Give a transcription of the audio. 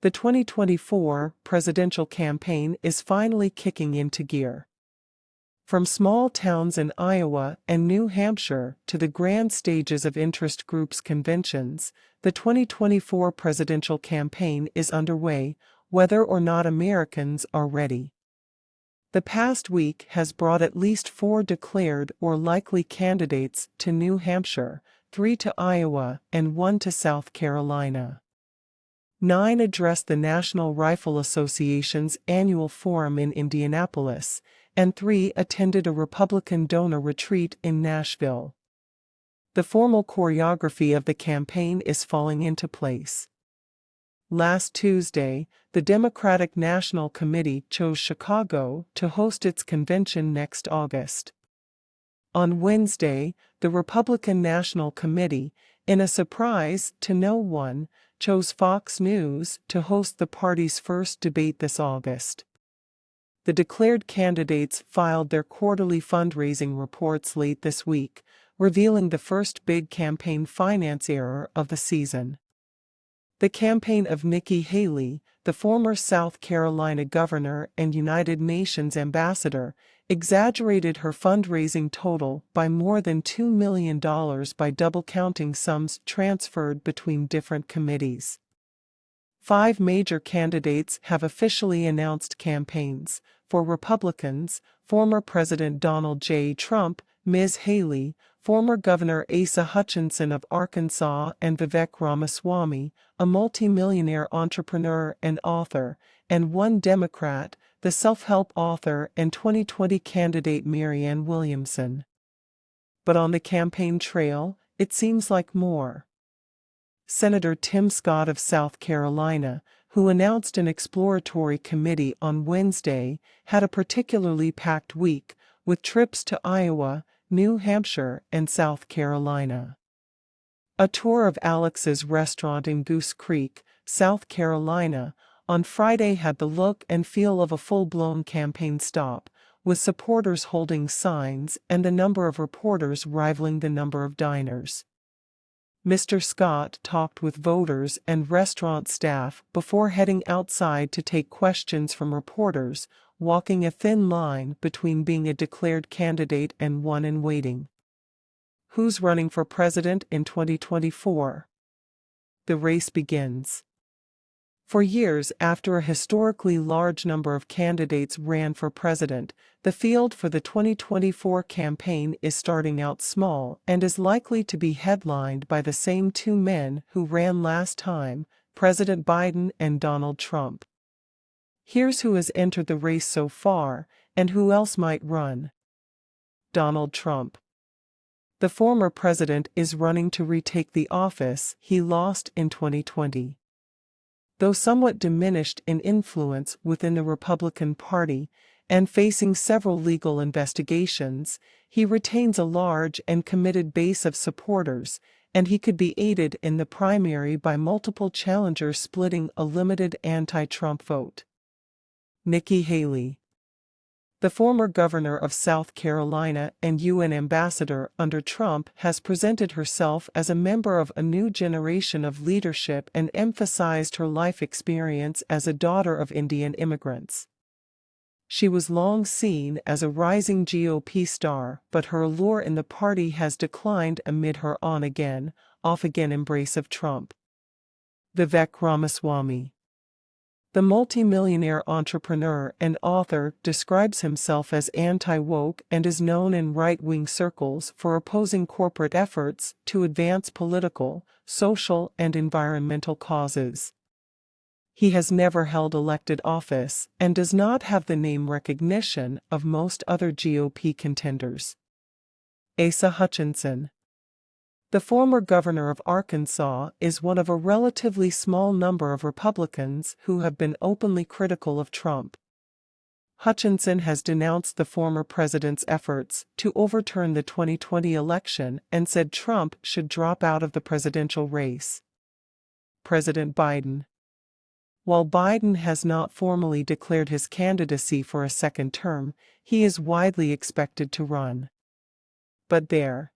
The 2024 presidential campaign is finally kicking into gear. From small towns in Iowa and New Hampshire to the grand stages of interest groups' conventions, the 2024 presidential campaign is underway, whether or not Americans are ready. The past week has brought at least 4 declared or likely candidates to New Hampshire, 3 to Iowa, and 1 to South Carolina. 9 addressed the National Rifle Association's annual forum in Indianapolis, and 3 attended a Republican donor retreat in Nashville. The formal choreography of the campaign is falling into place. Last Tuesday, the Democratic National Committee chose Chicago to host its convention next August. On Wednesday, the Republican National Committee, in a surprise to no one, chose Fox News to host the party's first debate this August. The declared candidates filed their quarterly fundraising reports late this week, revealing the first big campaign finance error of the season. The campaign of Nikki Haley, the former South Carolina governor and United Nations ambassador, exaggerated her fundraising total by more than $2 million by double-counting sums transferred between different committees. 5 major candidates have officially announced campaigns. For Republicans, former President Donald J. Trump, Ms. Haley, former Governor Asa Hutchinson of Arkansas, and Vivek Ramaswamy, a multimillionaire entrepreneur and author, and 1 Democrat, the self-help author and 2020 candidate Marianne Williamson. But on the campaign trail, it seems like more. Senator Tim Scott of South Carolina, who announced an exploratory committee on Wednesday, had a particularly packed week, with trips to Iowa, New Hampshire, and South Carolina. A tour of Alex's restaurant in Goose Creek, South Carolina, on Friday had the look and feel of a full-blown campaign stop, with supporters holding signs and the number of reporters rivaling the number of diners. Mr. Scott talked with voters and restaurant staff before heading outside to take questions from reporters, walking a thin line between being a declared candidate and one in waiting. Who's running for president in 2024? The race begins. For years after a historically large number of candidates ran for president, the field for the 2024 campaign is starting out small and is likely to be headlined by the same 2 men who ran last time, President Biden and Donald Trump. Here's who has entered the race so far, and who else might run. Donald Trump. The former president is running to retake the office he lost in 2020. Though somewhat diminished in influence within the Republican Party and facing several legal investigations, he retains a large and committed base of supporters, and he could be aided in the primary by multiple challengers splitting a limited anti-Trump vote. Nikki Haley. The former governor of South Carolina and UN ambassador under Trump has presented herself as a member of a new generation of leadership and emphasized her life experience as a daughter of Indian immigrants. She was long seen as a rising GOP star, but her allure in the party has declined amid her on-again, off-again embrace of Trump. Vivek Ramaswamy. The multimillionaire entrepreneur and author describes himself as anti-woke and is known in right-wing circles for opposing corporate efforts to advance political, social, and environmental causes. He has never held elected office and does not have the name recognition of most other GOP contenders. Asa Hutchinson. The former governor of Arkansas is one of a relatively small number of Republicans who have been openly critical of Trump. Hutchinson has denounced the former president's efforts to overturn the 2020 election and said Trump should drop out of the presidential race. President Biden. While Biden has not formally declared his candidacy for a second term, he is widely expected to run. But there